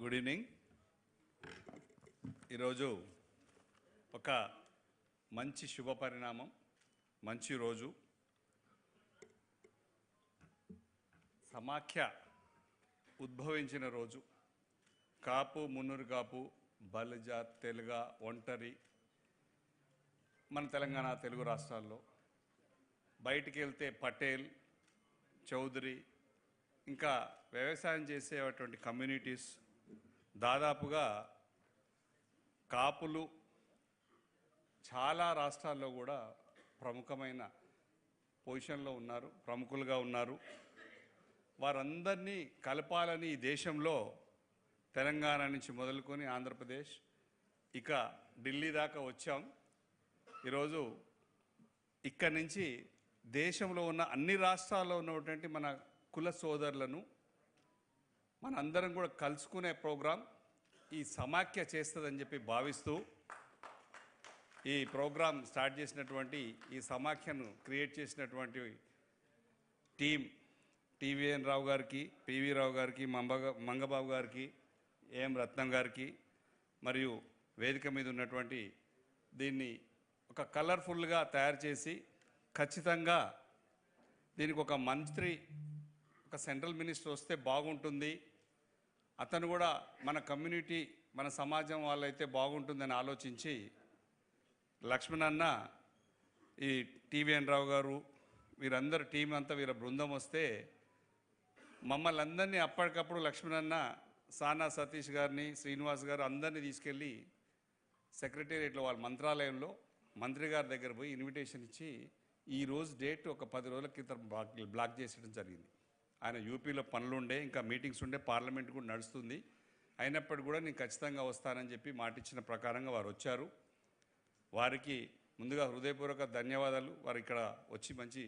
Good evening. ఈరోజు ఒక మంచి శుభ పరిణామం, మంచి రోజు. సమాఖ్య ఉద్భవించిన రోజు. కాపు, మున్నూరు కాపు, బలిజ, తెలుగ, ఒంటరి మన తెలంగాణ తెలుగు రాష్ట్రాల్లో, బయటికి వెళ్తే పటేల్, చౌదరి, ఇంకా వ్యవసాయం చేసేటువంటి కమ్యూనిటీస్, దాదాపుగా కాపులు చాలా రాష్ట్రాల్లో కూడా ప్రముఖమైన పొజిషన్లో ఉన్నారు, ప్రముఖులుగా ఉన్నారు. వారందరినీ కలపాలని ఈ దేశంలో తెలంగాణ నుంచి మొదలుకొని ఆంధ్రప్రదేశ్ ఇక ఢిల్లీ దాకా వచ్చాం. ఈరోజు ఇక్కడి నుంచి దేశంలో ఉన్న అన్ని రాష్ట్రాల్లో ఉన్నటువంటి మన కుల సోదరులను మనందరం కూడా కలుసుకునే ప్రోగ్రాం ఈ సమాఖ్య చేస్తుందని చెప్పి భావిస్తూ ఈ ప్రోగ్రాం స్టార్ట్ చేసినటువంటి, ఈ సమాఖ్యను క్రియేట్ చేసినటువంటి టీం టీవీఎన్ రావు గారికి, పివి రావు గారికి, మంగబాబు గారికి, ఏఎం రత్నం గారికి, మరియు వేదిక మీద ఉన్నటువంటి దీన్ని ఒక కలర్ఫుల్గా తయారు చేసి, ఖచ్చితంగా దీనికి ఒక మంత్రి, ఒక సెంట్రల్ మినిస్టర్ వస్తే బాగుంటుంది, అతను కూడా మన కమ్యూనిటీ, మన సమాజం వాళ్ళైతే బాగుంటుందని ఆలోచించి లక్ష్మణ్ అన్న, ఈ టీవీఎన్ రావు గారు, వీరందరూ టీం అంతా, వీళ్ళ బృందం వస్తే మమ్మల్ని అందరినీ అప్పటికప్పుడు లక్ష్మణ్ అన్న, సానా సతీష్ గారిని, శ్రీనివాస్ గారు అందరినీ తీసుకెళ్ళి సెక్రటేరియట్లో వాళ్ళ మంత్రాలయంలో మంత్రి గారి దగ్గర పోయి ఇన్విటేషన్ ఇచ్చి ఈరోజు డేట్ ఒక 10 రోజుల క్రితం బ్లాక్ చేసేయడం జరిగింది. ఆయన యూపీలో పనులుండే, ఇంకా మీటింగ్స్ ఉండే, పార్లమెంట్ కూడా నడుస్తుంది. అయినప్పటికీ కూడా నేను ఖచ్చితంగా వస్తానని చెప్పి మాటిచ్చిన ప్రకారంగా వారు వచ్చారు. వారికి ముందుగా హృదయపూర్వక ధన్యవాదాలు. వారు ఇక్కడ వచ్చి మంచి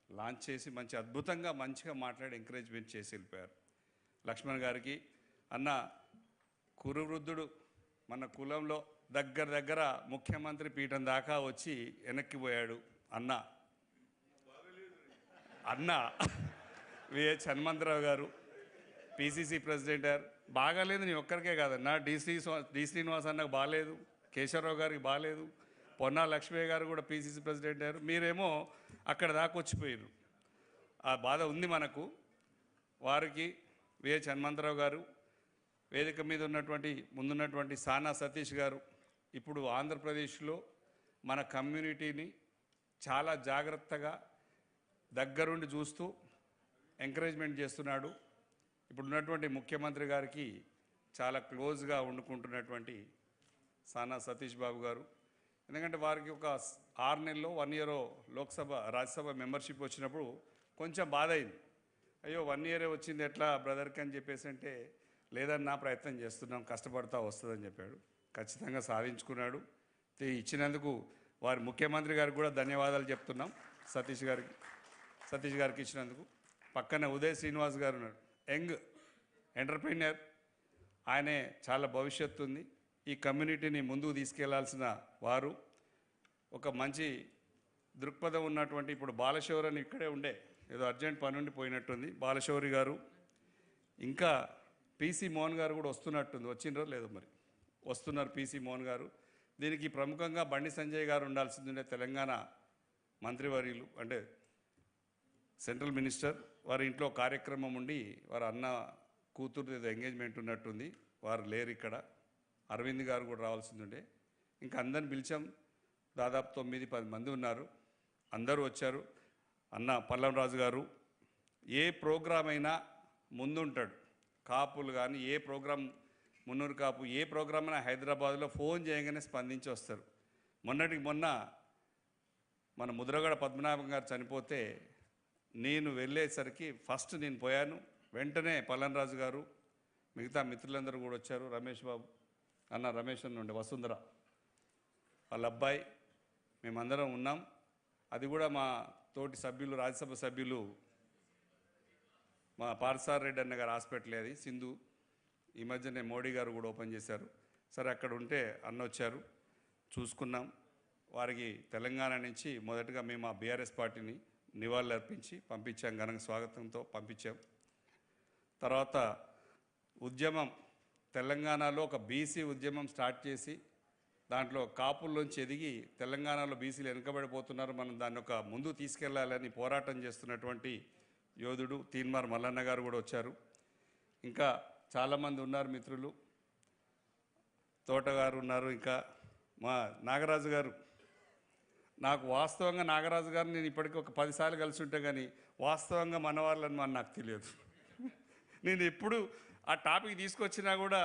లాంచ్ చేసి మంచి అద్భుతంగా మంచిగా మాట్లాడి ఎంకరేజ్మెంట్ చేసి వెళ్ళిపోయారు. లక్ష్మణ్ గారికి, అన్న కురువృద్ధుడు, మన కులంలో దగ్గర ముఖ్యమంత్రి పీఠం దాకా వచ్చి వెనక్కిపోయాడు అన్న విహెచ్ హనుమంతరావు గారు, పిసిసి ప్రెసిడెంట్ గారు. బాగాలేదు నీ ఒక్కరికే కాదన్నా, డి శ్రీనివాస్ అన్నకు బాగాలేదు, కేశవరావు గారికి బాగాలేదు, పొన్నా లక్ష్మయ్య గారు కూడా పిసిసి ప్రెసిడెంట్ గారు. మీరేమో అక్కడ దాకా వచ్చిపోయారు. ఆ బాధ ఉంది మనకు. వారికి విహెచ్ హనుమంతరావు గారు, వేదిక మీద ఉన్నటువంటి ముందున్నటువంటి సానా సతీష్ గారు, ఇప్పుడు ఆంధ్రప్రదేశ్లో మన కమ్యూనిటీని చాలా జాగ్రత్తగా దగ్గరుండి చూస్తూ ఎంకరేజ్మెంట్ చేస్తున్నాడు. ఇప్పుడు ఉన్నటువంటి ముఖ్యమంత్రి గారికి చాలా క్లోజ్గా వండుకుంటున్నటువంటి సానా సతీష్ బాబు గారు. ఎందుకంటే వారికి ఒక 6 నెలల్లో 1 ఇయర్ లోక్సభ, రాజ్యసభ మెంబర్షిప్ వచ్చినప్పుడు కొంచెం బాధ అయింది. అయ్యో 1 ఇయరే వచ్చింది ఎట్లా బ్రదర్కి అని చెప్పేసి అంటే, లేదన్నా ప్రయత్నం చేస్తున్నాం, కష్టపడతా వస్తుందని చెప్పాడు. ఖచ్చితంగా సాధించుకున్నాడు. ఇచ్చినందుకు వారి ముఖ్యమంత్రి గారికి కూడా ధన్యవాదాలు చెప్తున్నాం. సతీష్ గారికి ఇచ్చినందుకు. పక్కన ఉదయ్ శ్రీనివాస్ గారు ఉన్నాడు, యంగ్ ఎంటర్ప్రీనియర్. ఆయనే చాలా భవిష్యత్తు ఉంది. ఈ కమ్యూనిటీని ముందుకు తీసుకెళ్లాల్సిన వారు, ఒక మంచి దృక్పథం ఉన్నటువంటి, ఇప్పుడు బాలశౌరి అని ఇక్కడే ఉండే, ఏదో అర్జెంట్ పని ఉండి పోయినట్టుంది, బాలశౌరి గారు. ఇంకా పిసి మోహన్ గారు కూడా వస్తున్నట్టుంది, వచ్చిండ్రో లేదో మరి, వస్తున్నారు పిసి మోహన్ గారు. దీనికి ప్రముఖంగా బండి సంజయ్ గారు ఉండాల్సింది ఉండే, తెలంగాణ మంత్రివర్యులు, అంటే సెంట్రల్ మినిస్టర్. వారి ఇంట్లో కార్యక్రమం ఉండి వారు అన్న కూతురు ఏదో ఎంగేజ్మెంట్ ఉన్నట్టుంది, వారు లేరు ఇక్కడ. అరవింద్ గారు కూడా రావాల్సింది ఉండే. ఇంకా అందరిని పిలిచాం, దాదాపు 9-10 మంది ఉన్నారు, అందరూ వచ్చారు. అన్న పల్లం రాజు గారు ఏ ప్రోగ్రాం అయినా ముందుంటాడు. కాపులు కానీ ఏ ప్రోగ్రాం, మున్నూరు కాపు ఏ ప్రోగ్రాం అయినా హైదరాబాద్లో ఫోన్ చేయగానే స్పందించి వస్తారు. మొన్నటికి మొన్న మన ముద్రగడ పద్మనాభం గారు చనిపోతే నేను వెళ్ళేసరికి ఫస్ట్ నేను పోయాను. వెంటనే పల్లం రాజు గారు, మిగతా మిత్రులందరూ కూడా వచ్చారు. రమేష్ బాబు అన్న, రమేష్ అన్న ఉండే, వసుంధర వాళ్ళ అబ్బాయి, మేమందరం ఉన్నాం. అది కూడా మా తోటి సభ్యులు, రాజ్యసభ సభ్యులు, మా పార్సార్ రెడ్డి అన్న గారు హాస్పిటల్, అది సింధు. ఈ మధ్యనే మోడీ గారు కూడా ఓపెన్ చేశారు. సరే అక్కడ ఉంటే అన్న వచ్చారు, చూసుకున్నాం. వారికి తెలంగాణ నుంచి మొదటగా మేము ఆ బీఆర్ఎస్ పార్టీని నివాళులు అర్పించి పంపించాం, ఘనంగా స్వాగతంతో పంపించాం. తర్వాత ఉద్యమం తెలంగాణలో ఒక బీసీ ఉద్యమం స్టార్ట్ చేసి దాంట్లో కాపుల్లోంచి ఎదిగి తెలంగాణలో బీసీలు వెనుకబడిపోతున్నారు, మనం దాన్ని ఒక ముందు తీసుకెళ్లాలని పోరాటం చేస్తున్నటువంటి యోధుడు తీన్మార్ మల్లన్న గారు కూడా వచ్చారు. ఇంకా చాలామంది ఉన్నారు మిత్రులు, తోటగారు ఉన్నారు, ఇంకా మా నాగరాజు గారు. నాకు వాస్తవంగా నాగరాజు గారు నేను ఇప్పటికీ ఒక 10 సార్లు కలిసి ఉంటే కానీ వాస్తవంగా మన వాళ్ళని నాకు తెలియదు. నేను ఎప్పుడు ఆ టాపిక్ తీసుకొచ్చినా కూడా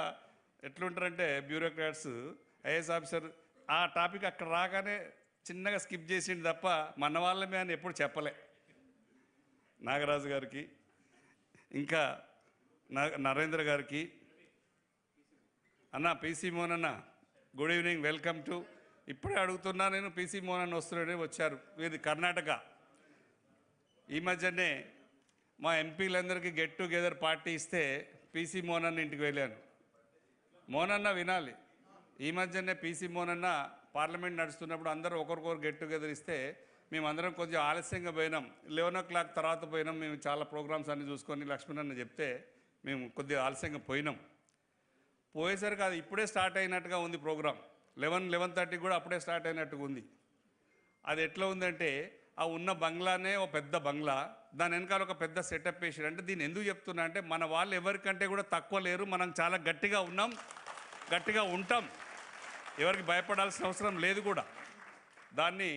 ఎట్లుంటారంటే బ్యూరోక్రాట్స్, ఐఏఎస్ ఆఫీసర్ ఆ టాపిక్ అక్కడ రాగానే చిన్నగా స్కిప్ చేసిండు తప్ప మన వాళ్ళమే అని ఎప్పుడు చెప్పలే. నాగరాజు గారికి, ఇంకా నరేంద్ర గారికి, అన్న పీసీ మోహన్ అన్న గుడ్ ఈవినింగ్, వెల్కమ్ టు. ఇప్పుడే అడుగుతున్నా నేను, పీసీ మోహన్ అన్న వస్తున్నాడే వచ్చారు, ఇది కర్ణాటక. ఈ మధ్యనే మా ఎంపీలందరికీ గెట్ టుగెదర్ పార్టీ ఇస్తే పీసీ మోహన్ అన్న ఇంటికి వెళ్ళాను. మోహన్ అన్న వినాలి, ఈ మధ్యనే పీసీ మోహన్ అన్న పార్లమెంట్ నడుస్తున్నప్పుడు అందరూ ఒకరికొకరు గెట్ టుగెదర్ ఇస్తే మేమందరం కొంచెం ఆలస్యంగా పోయినాం, 11 o'clock తర్వాత పోయినాం. మేము చాలా ప్రోగ్రామ్స్ అన్నీ చూసుకొని లక్ష్మణ్ అన్న చెప్తే మేము కొద్దిగా ఆలస్యంగా పోయినాం. పోయేసరికి అది ఇప్పుడే స్టార్ట్ అయినట్టుగా ఉంది ప్రోగ్రామ్, 11:30 కూడా అప్పుడే స్టార్ట్ అయినట్టుగా ఉంది. అది ఎట్లా ఉందంటే ఆ ఉన్న బంగ్లానే ఒక పెద్ద బంగ్లా, దాని వెనకాల ఒక పెద్ద సెటప్ వేసాడు. అంటే దీన్ని ఎందుకు చెప్తున్నా అంటే మన వాళ్ళు ఎవరికంటే కూడా తక్కువ లేరు, మనం చాలా గట్టిగా ఉన్నాం, గట్టిగా ఉంటాం, ఎవరికి భయపడాల్సిన అవసరం లేదు కూడా. దాన్ని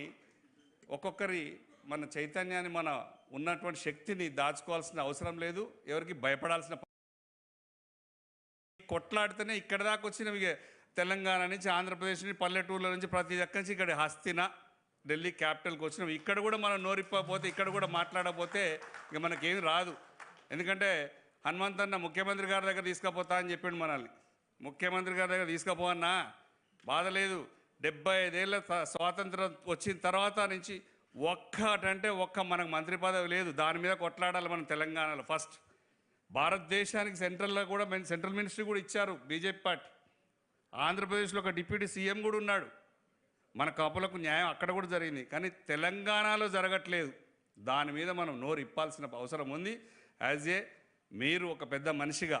ఒక్కొక్కరి మన చైతన్యాన్ని, మన ఉన్నటువంటి శక్తిని దాచుకోవాల్సిన అవసరం లేదు, ఎవరికి భయపడాల్సిన. కొట్లాడితేనే ఇక్కడ దాకా వచ్చిన తెలంగాణ నుంచి, ఆంధ్రప్రదేశ్ నుంచి, పల్లెటూర్ల నుంచి, ప్రతి దగ్గర నుంచి ఇక్కడ హస్తిన ఢిల్లీ క్యాపిటల్కి వచ్చినాం. ఇక్కడ కూడా మనం నోరిప్పకపోతే, ఇక్కడ కూడా మాట్లాడకపోతే ఇక మనకేం రాదు. ఎందుకంటే హనుమంతన్న ముఖ్యమంత్రి గారి దగ్గర తీసుకుపోతా అని చెప్పిండు మనల్ని. ముఖ్యమంత్రి గారి దగ్గర తీసుకుపోవన్నా బాధ లేదు, 75 ఏళ్ళ స్వాతంత్రం వచ్చిన తర్వాత నుంచి ఒక్కటంటే ఒక్క మనకు మంత్రి పదవి లేదు, దాని మీద కొట్లాడాలి మనం తెలంగాణలో. ఫస్ట్ భారతదేశానికి సెంట్రల్లో కూడా సెంట్రల్ మినిస్ట్రీ కూడా ఇచ్చారు బీజేపీ పార్టీ. ఆంధ్రప్రదేశ్లో ఒక డిప్యూటీ సీఎం కూడా ఉన్నాడు. మన కాపులకు న్యాయం అక్కడ కూడా జరిగింది, కానీ తెలంగాణలో జరగట్లేదు. దాని మీద మనం నోరు ఇప్పాల్సిన అవసరం ఉంది. యాజ్ ఏ మీరు ఒక పెద్ద మనిషిగా,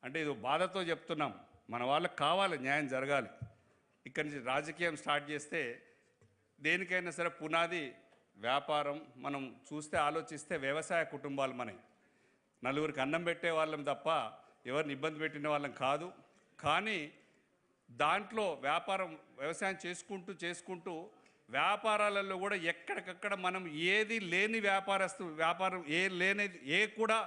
అంటే ఇది బాధతో చెప్తున్నాం, మన వాళ్ళకి కావాలి, న్యాయం జరగాలి. ఇక్కడి నుంచి రాజకీయం స్టార్ట్ చేస్తే దేనికైనా సరే పునాది వ్యాపారం. మనం చూస్తే ఆలోచిస్తే వ్యవసాయ కుటుంబాలు మనవి, నలుగురికి అన్నం పెట్టే వాళ్ళం తప్ప ఎవరిని ఇబ్బంది పెట్టిన వాళ్ళం కాదు. కానీ దాంట్లో వ్యవసాయం చేసుకుంటూ వ్యాపారాలలో కూడా ఎక్కడికక్కడ మనం ఏది లేని వ్యాపారం కూడా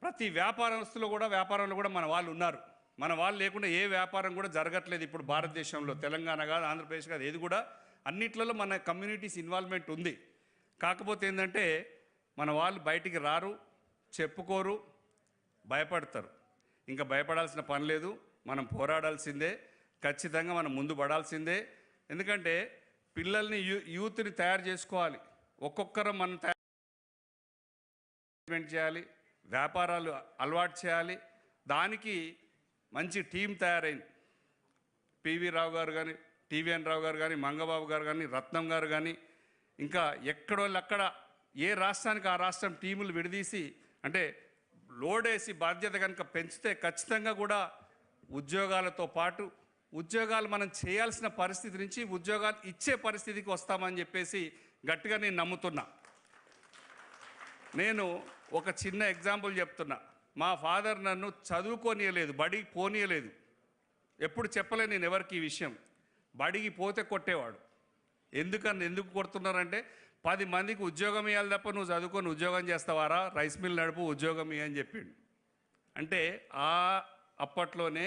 ప్రతి వ్యాపారస్తులో కూడా వ్యాపారంలో కూడా మన వాళ్ళు ఉన్నారు. మన వాళ్ళు లేకుండా ఏ వ్యాపారం కూడా జరగట్లేదు ఇప్పుడు భారతదేశంలో. తెలంగాణ కాదు, ఆంధ్రప్రదేశ్ కాదు, ఏది కూడా అన్నిట్లలో మన కమ్యూనిటీస్ ఇన్వాల్వ్మెంట్ ఉంది. కాకపోతే ఏంటంటే మన వాళ్ళు బయటికి రారు, చెప్పుకోరు, భయపడతారు. ఇంకా భయపడాల్సిన పని లేదు, మనం పోరాడాల్సిందే, ఖచ్చితంగా మనం ముందు పడాల్సిందే. ఎందుకంటే పిల్లల్ని యూత్ని తయారు చేసుకోవాలి, ఒక్కొక్కరు మనం తయారు చేయాలి, వ్యాపారాలు అలవాటు చేయాలి. దానికి మంచి టీం తయారైంది. పివి రావు గారు కానీ, టీవీఎన్ రావు గారు కానీ, మంగబాబు గారు కానీ, రత్నం గారు కానీ, ఇంకా ఎక్కడోళ్ళు అక్కడ ఏ రాష్ట్రానికి ఆ రాష్ట్రం టీములు విడదీసి, అంటే లోడేసి బాధ్యత కనుక పెంచితే ఖచ్చితంగా కూడా ఉద్యోగాలతో పాటు ఉద్యోగాలు మనం చేయాల్సిన పరిస్థితి నుంచి ఉద్యోగాలు ఇచ్చే పరిస్థితికి వస్తామని చెప్పేసి గట్టిగా నేను నమ్ముతున్నా. నేను ఒక చిన్న ఎగ్జాంపుల్ చెప్తున్నా. మా ఫాదర్ నన్ను చదువుకోనియలేదు, బడికి పోనీయలేదు. ఎప్పుడు చెప్పలే నేను ఎవరికి ఈ విషయం. బడికి పోతే కొట్టేవాడు. ఎందుకు కొడుతున్నారంటే 10 మందికి ఉద్యోగం ఇవ్వాలి తప్ప నువ్వు చదువుకొని ఉద్యోగం చేస్తావారా, రైస్ మిల్ నడుపు, ఉద్యోగం ఇవ్వని చెప్పిండు. అంటే అప్పట్లోనే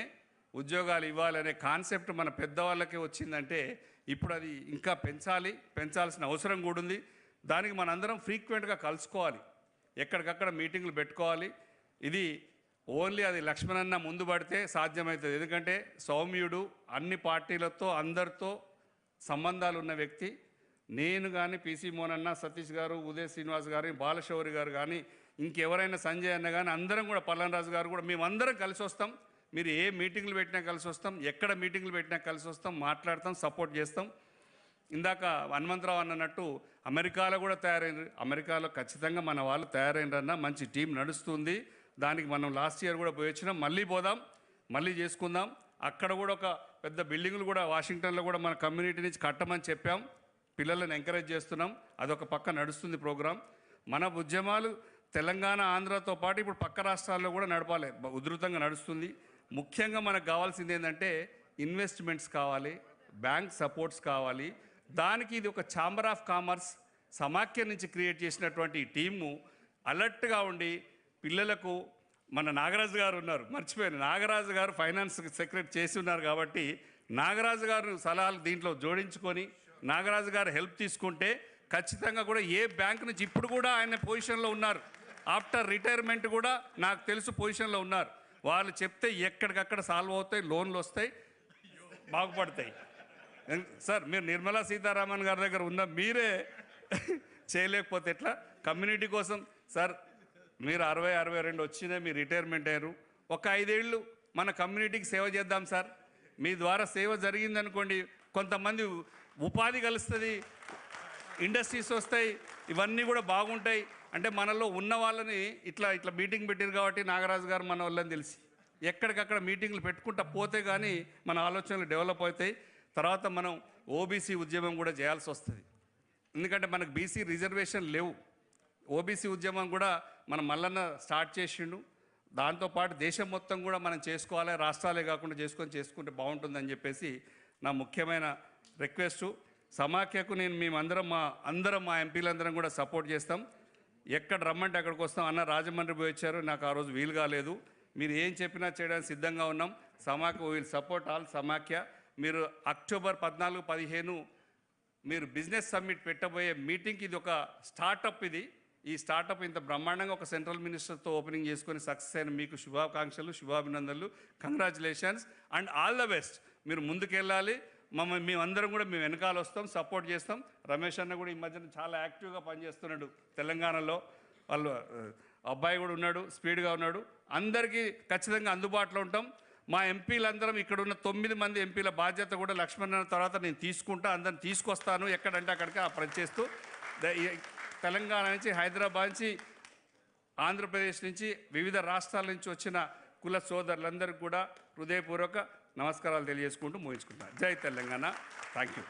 ఉద్యోగాలు ఇవ్వాలనే కాన్సెప్ట్ మన పెద్దవాళ్ళకే వచ్చిందంటే ఇప్పుడు అది ఇంకా పెంచాల్సిన అవసరం కూడా ఉంది. దానికి మనందరం ఫ్రీక్వెంట్గా కలుసుకోవాలి, ఎక్కడికక్కడ మీటింగ్లు పెట్టుకోవాలి. ఇది ఓన్లీ అది లక్ష్మణన్న ముందు పడితే సాధ్యమవుతుంది. ఎందుకంటే సౌమ్యుడు, అన్ని పార్టీలతో అందరితో సంబంధాలు ఉన్న వ్యక్తి. నేను కానీ, పీసీ మోహన్ అన్న, సతీష్ గారు, ఉదయ్ శ్రీనివాస్ గారు, బాలశౌరి గారు కానీ, ఇంకెవరైనా సంజయ్ అన్న కానీ అందరం కూడా, పల్లనరాజు గారు కూడా, మేమందరం కలిసి వస్తాం. మీరు ఏ మీటింగ్లు పెట్టినా కలిసి వస్తాం, ఎక్కడ మీటింగ్లు పెట్టినా కలిసి వస్తాం, మాట్లాడతాం, సపోర్ట్ చేస్తాం. ఇందాక హనుమంతరావు అన్నట్టు అమెరికాలో కూడా తయారైనరు. అమెరికాలో ఖచ్చితంగా మన వాళ్ళు తయారైనరన్న మంచి టీం నడుస్తుంది. దానికి మనం లాస్ట్ ఇయర్ కూడా పోయి వచ్చినాం, మళ్ళీ పోదాం. మళ్ళీ చేసుకుందాం. అక్కడ కూడా ఒక పెద్ద బిల్డింగులు కూడా వాషింగ్టన్లో కూడా మన కమ్యూనిటీ నుంచి కట్టమని చెప్పాం. పిల్లలను ఎంకరేజ్ చేస్తున్నాం. అదొక పక్క నడుస్తుంది ప్రోగ్రాం. మన ఉద్యమాలు తెలంగాణ ఆంధ్రతో పాటు ఇప్పుడు పక్క రాష్ట్రాల్లో కూడా నడపాలి, ఉధృతంగా నడుస్తుంది. ముఖ్యంగా మనకు కావాల్సింది ఏంటంటే ఇన్వెస్ట్మెంట్స్ కావాలి, బ్యాంక్ సపోర్ట్స్ కావాలి. దానికి ఇది ఒక ఛాంబర్ ఆఫ్ కామర్స్ సమాఖ్య నుంచి క్రియేట్ చేసినటువంటి ఈ టీము అలర్ట్గా ఉండి పిల్లలకు మన నాగరాజు గారు ఉన్నారు, మర్చిపోయాను, నాగరాజు గారు ఫైనాన్స్ సెక్రటరీ చేసి ఉన్నారు కాబట్టి నాగరాజు గారు సలహాలు దీంట్లో జోడించుకొని నాగరాజు గారు హెల్ప్ తీసుకుంటే ఖచ్చితంగా కూడా ఏ బ్యాంక్ నుంచి ఇప్పుడు కూడా ఆయన పొజిషన్లో ఉన్నారు, ఆఫ్టర్ రిటైర్మెంట్ కూడా నాకు తెలుసు పొజిషన్లో ఉన్నారు. వాళ్ళు చెప్తే ఎక్కడికక్కడ సాల్వ్ అవుతాయి, లోన్లు వస్తాయి, బాగుపడతాయి. సార్ మీరు నిర్మలా సీతారామన్ గారి దగ్గర ఉన్న మీరే చేయలేకపోతే ఎట్లా? కమ్యూనిటీ కోసం సార్ మీరు 60-62 వచ్చినా మీరు రిటైర్మెంట్ అయ్యారు, ఒక 5 ఏళ్ళు మన కమ్యూనిటీకి సేవ చేద్దాం సార్. మీ ద్వారా సేవ జరిగిందనుకోండి, కొంతమంది ఉపాధి కలుస్తుంది, ఇండస్ట్రీస్ వస్తాయి, ఇవన్నీ కూడా బాగుంటాయి. అంటే మనలో ఉన్న వాళ్ళని ఇట్లా మీటింగ్ పెట్టారు కాబట్టి నాగరాజు గారు మన వాళ్ళని తెలిసి ఎక్కడికక్కడ మీటింగ్లు పెట్టుకుంటా పోతే కానీ మన ఆలోచనలు డెవలప్ అవుతాయి. తర్వాత మనం ఓబీసీ ఉద్యమం కూడా చేయాల్సి వస్తుంది. ఎందుకంటే మనకు బీసీ రిజర్వేషన్ లేవు. ఓబీసీ ఉద్యమం కూడా మనం మల్లన్న స్టార్ట్ చేసిండు. దాంతోపాటు దేశం మొత్తం కూడా మనం చేసుకోవాలి, రాష్ట్రాలే కాకుండా చేసుకుంటే బాగుంటుందని చెప్పేసి నా ముఖ్యమైన రిక్వెస్టు. సమాఖ్యకు నేను మేమందరం మా ఎంపీలందరం కూడా సపోర్ట్ చేస్తాం. ఎక్కడ రమ్మంటే అక్కడికి వస్తాం. అన్న రాజమండ్రి పోయి వచ్చారు, నాకు ఆ రోజు వీలు కాలేదు. మీరు ఏం చెప్పినా చేయడానికి సిద్ధంగా ఉన్నాం. సమాఖ్య విల్ సపోర్ట్ ఆల్ సమాఖ్య. మీరు అక్టోబర్ 14-15 మీరు బిజినెస్ సమ్మిట్ పెట్టబోయే మీటింగ్కి ఇది ఒక స్టార్టప్. ఈ స్టార్టప్ ఇంత బ్రహ్మాండంగా ఒక సెంట్రల్ మినిస్టర్తో ఓపెనింగ్ చేసుకొని సక్సెస్ అయిన మీకు శుభాకాంక్షలు, శుభాభినందనలు, congratulations and all the best. మీరు ముందుకెళ్ళాలి. మేమందరం కూడా మేము వెనకాల వస్తాం, సపోర్ట్ చేస్తాం. రమేష్ అన్న కూడా ఈ మధ్యన చాలా యాక్టివ్గా పనిచేస్తున్నాడు తెలంగాణలో. వాళ్ళు అబ్బాయి కూడా ఉన్నాడు, స్పీడ్గా ఉన్నాడు. అందరికీ ఖచ్చితంగా అందుబాటులో ఉంటాం. మా ఎంపీలందరం ఇక్కడ ఉన్న 9 మంది ఎంపీల బాధ్యత కూడా లక్ష్మణ తర్వాత నేను తీసుకుంటా, అందరిని తీసుకొస్తాను ఎక్కడంటే అక్కడికి ఆ పనిచేస్తూ. తెలంగాణ నుంచి, హైదరాబాద్ నుంచి, ఆంధ్రప్రదేశ్ నుంచి, వివిధ రాష్ట్రాల నుంచి వచ్చిన కుల సోదరులందరికీ కూడా హృదయపూర్వక నమస్కారాలు తెలియజేసుకుంటూ ముగించుకుంటాను. జై తెలంగాణ. Thank you.